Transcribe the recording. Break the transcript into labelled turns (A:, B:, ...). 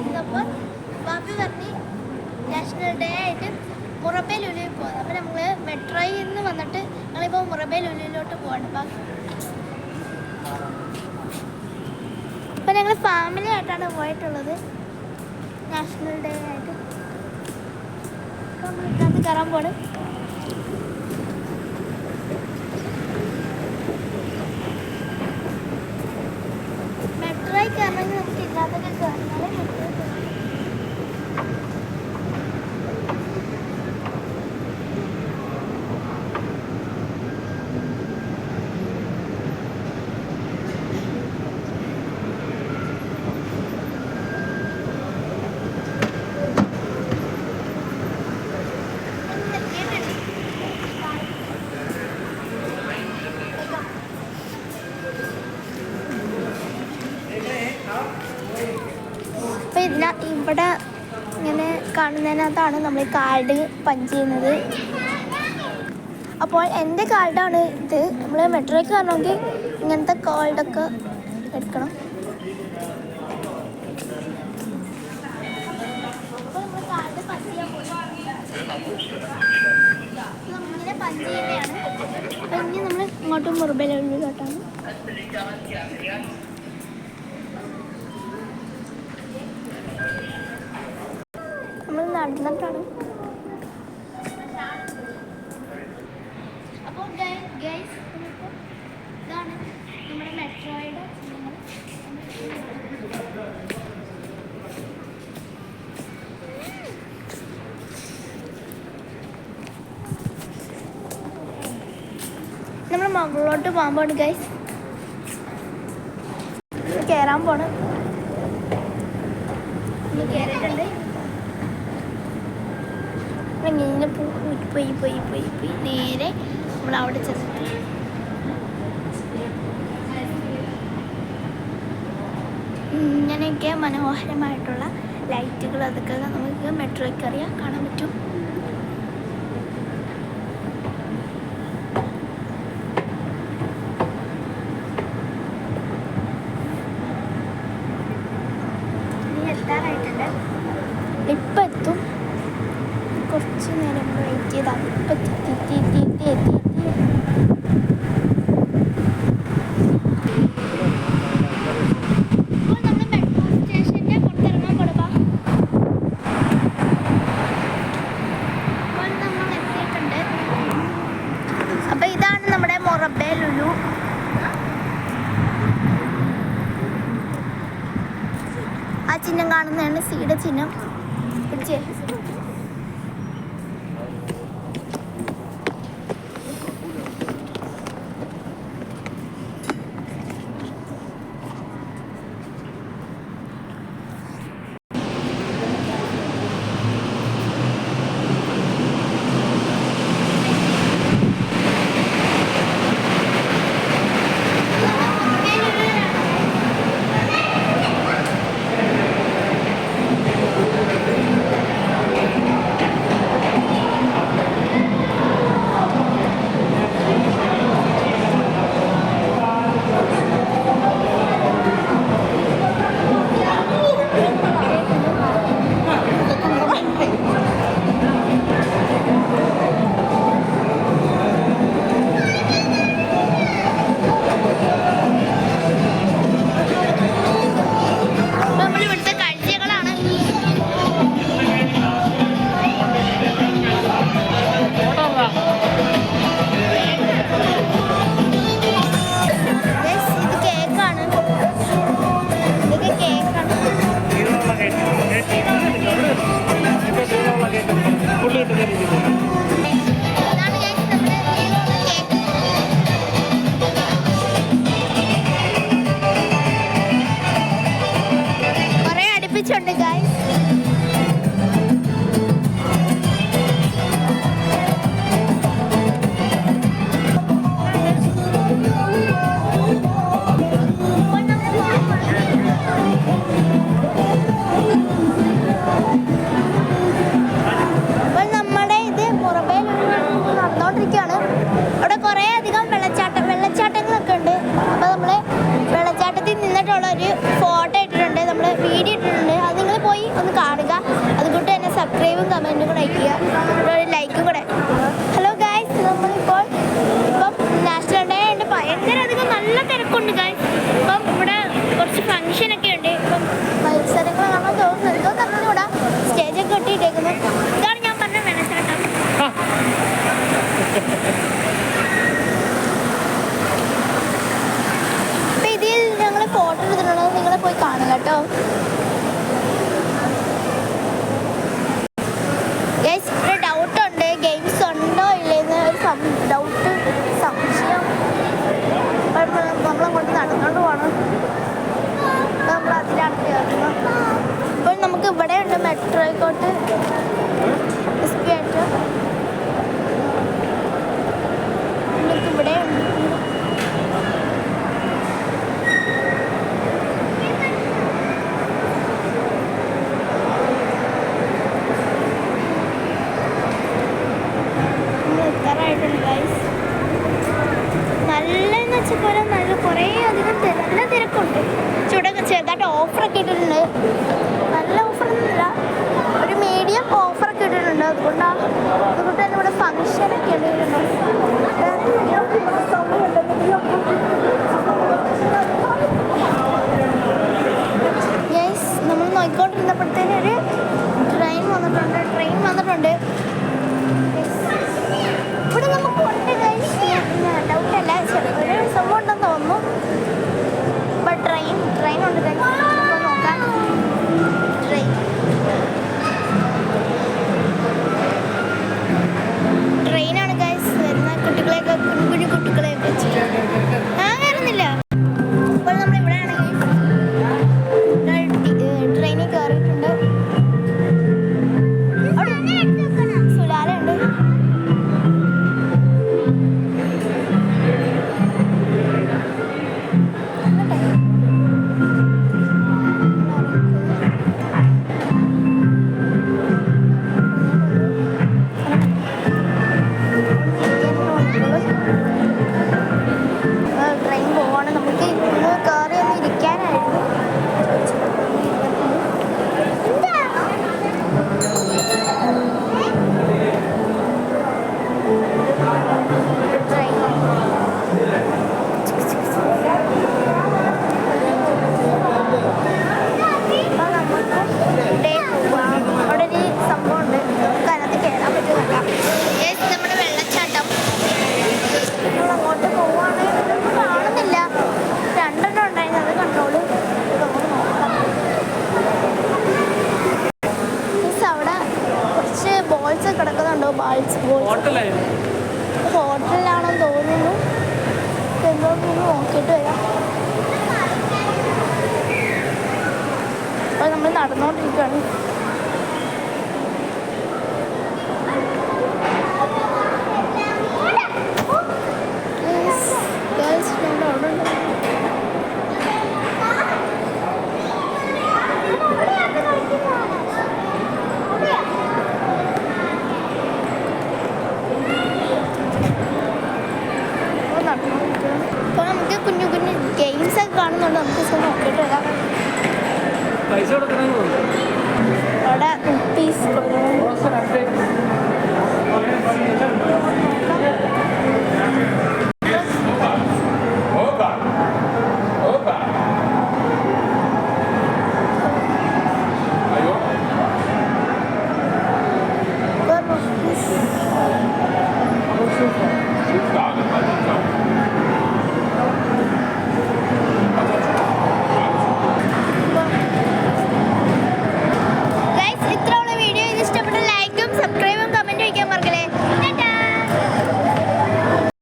A: ഇരുന്നപ്പോൾ ബാപ്പി പറഞ്ഞ് national day ആയിട്ട് മുറബേ ലുലുവിൽ പോകുന്നത്. അപ്പോൾ നമ്മൾ മെട്രോയിൽ നിന്ന് വന്നിട്ട് ഞങ്ങളിപ്പോൾ മുറബേ ലുലുവിലോട്ട് പോകണം. അപ്പോൾ ഞങ്ങൾ ഫാമിലി ആയിട്ടാണ് പോയിട്ടുള്ളത് നാഷണൽ ഡേ ആയിട്ട്. നമ്മളിതിനകത്ത് കയറാൻ പോണ്. മെട്രോയിൽ കയറണമെങ്കിൽ നമുക്ക് ഇതിനകത്തൊക്കെ കയറിയാലേ മെട്രോ ഇവിടെ ഇങ്ങനെ കാണുന്നതിനകത്താണ് നമ്മൾ കാർഡ് പഞ്ച് ചെയ്യുന്നത്. അപ്പോൾ എൻ്റെ കാർഡാണ് ഇത്. നമ്മൾ മെട്രോയ്ക്ക് വരണമെങ്കിൽ ഇങ്ങനത്തെ കാർഡൊക്കെ എടുക്കണം. അപ്പോൾ നമ്മൾ കാർഡ് പഞ്ച് ചെയ്യാൻ നമ്മളിങ്ങനെ പഞ്ച് ചെയ്യുന്നതാണ്. അപ്പോൾ ഇനി നമ്മൾ ഇങ്ങോട്ടും മുറുബയിലോട്ടാണ്. നമ്മൾ നടന്നിട്ടാണ്. അപ്പോൾ ഗൈസ് ഇതാണ് നമ്മുടെ മെട്രോയുടെ ചിഹ്നങ്ങൾ. നമ്മൾ മുകളിലോട്ട് പോകാൻ പോണ് ഗൈസ്. കയറാൻ പോണ്. കയറിയിട്ടുണ്ട്. ഇങ്ങനെ പോയി നേരെ നമ്മളവിടെ ചെന്നിട്ട് ഇങ്ങനെയൊക്കെ മനോഹരമായിട്ടുള്ള ലൈറ്റുകൾ അതൊക്കെ നമുക്ക് മെട്രോയിൽ കയറിയാൽ കാണാൻ പറ്റും. ഇനി എത്താറായിട്ടുണ്ട്. ഇപ്പം എത്തും. കുറച്ച് നേരം വെയിറ്റ് ചെയ്താൽ ഇപ്പം എത്തി. അപ്പോൾ നമ്മൾ മെട്രോ സ്റ്റേഷൻ്റെ പുറത്തിറങ്ങാൻ കൊടുക്കുക. അപ്പോൾ നമ്മൾ എത്തിയിട്ടുണ്ട്. അപ്പോൾ ഇതാണ് നമ്മുടെ മുറബേ ലുലു. ആ ചിഹ്നം കാണുന്നതാണ് സിയുടെ ചിഹ്നം. പിടിച്ചേ. കമൻറ്റും കൂടെ അയക്കുക, ഒരു ലൈക്കും കൂടെ. ഹലോ ഗായ്സ്, നമ്മളിപ്പോൾ ഇപ്പം നാഷണൽ ഡേ ആയിട്ട് ഭയങ്കര അധികം നല്ല തിരക്കുണ്ട് ഗായ്സ്. ഇപ്പം ഇവിടെ കുറച്ച് ഫംഗ്ഷനൊക്കെ ഉണ്ട്. ഇപ്പം മത്സരങ്ങൾ കാണാൻ തോന്നുന്നു, എന്തോ തന്നിലൂടെ സ്റ്റേജൊക്കെ കെട്ടിയിട്ടേക്കുന്നു. ഇതാണ് ഞാൻ പറഞ്ഞ വെള്ളച്ചാട്ടം. അപ്പം ഇതിൽ ഞങ്ങൾ ഫോട്ടോ എടുത്തിട്ടുള്ളത് നിങ്ങളെ പോയി കാണുക കേട്ടോ. ഒരു ഡൗട്ടുണ്ട്, ഗെയിംസ് ഉണ്ടോ ഇല്ലെന്ന് ഒരു ഡൗട്ട്, സംശയം. നമ്മളങ്ങോട്ട് നടന്നുകൊണ്ട് പോകണം, നമ്മൾ അതിലാണ് കയറുന്നത്. ഇപ്പോൾ നമുക്ക് ഇവിടെ ഉണ്ട് മെട്രോയ്ക്കോട്ട് ആയിട്ട് നമുക്ക് ഇവിടെ ഉണ്ട്. നല്ലെന്ന് വെച്ചാൽ പോലെ നല്ല കുറേ അധികം നല്ല തിരക്കുണ്ട്. ചൂടൊക്കെ ചെറുതായിട്ട് ഓഫറൊക്കെ ഇട്ടിട്ടുണ്ട്. നല്ല ഓഫറൊന്നുമില്ല, ഒരു മീഡിയം ഓഫറൊക്കെ ഇട്ടിട്ടുണ്ട്. അതുകൊണ്ട് തന്നെ ഇവിടെ ഫംഗ്ഷനൊക്കെ ഉണ്ട്. യെസ്, നമ്മൾ നോക്കിക്കൊണ്ടിരുന്നപ്പോഴത്തേനും ഒരു ട്രെയിൻ വന്നിട്ടുണ്ട്. ഇവിടെ നമുക്ക് ഉണ്ട് ഡൗട്ടല്ല, ഒരു സംഭവം ഉണ്ടെന്ന് തോന്നുന്നു. ഇപ്പം ട്രെയിൻ ഉണ്ട് നോക്കാം. ട്രെയിനാണ് ഗൈസ് വരുന്ന. കുട്ടികളെയൊക്കെ കുഞ്ഞു കുട്ടികളെയൊക്കെ വെച്ചിട്ട് കയറുന്നില്ല. ഇപ്പോൾ നമ്മൾ ഇവിടെ ആണെങ്കിൽ ട്രെയിനിൽ കയറിയിട്ടുണ്ട്. സുലാലുണ്ട്. ട്രെയിൻ പോവാണ്. നമുക്ക് ഇന്ന് കയറി ഒന്ന് ഇരിക്കാനായിരുന്നു. അവിടെ ഒരു സംഭവമുണ്ട്, നമുക്ക് അതിനകത്ത് കയറാൻ പറ്റുന്നില്ല. നമ്മുടെ വെള്ളച്ചാട്ടം നമ്മൾ അങ്ങോട്ട് പോവുകയാണെങ്കിൽ കാണുന്നില്ല. രണ്ടെണ്ണം ഉണ്ടായിരുന്നു, അത് കണ്ടോളൂ. മീൻസ് അവിടെ കുറച്ച് ബോൾസ് കിടക്കുന്നുണ്ടോ? ഹോട്ടലിലാണെന്ന് തോന്നുന്നു. എന്തോ നോക്കിയിട്ട് വരാം. അപ്പോൾ നമ്മൾ നടന്നുകൊണ്ടിരിക്കുകയാണ്. അപ്പോൾ നമുക്ക് കുഞ്ഞു കുഞ്ഞു ഗെയിംസ് ഒക്കെ കാണുന്നുണ്ട്. നമുക്ക് നോക്കിയിട്ട് വരാം. അവിടെ റുപ്പീസ്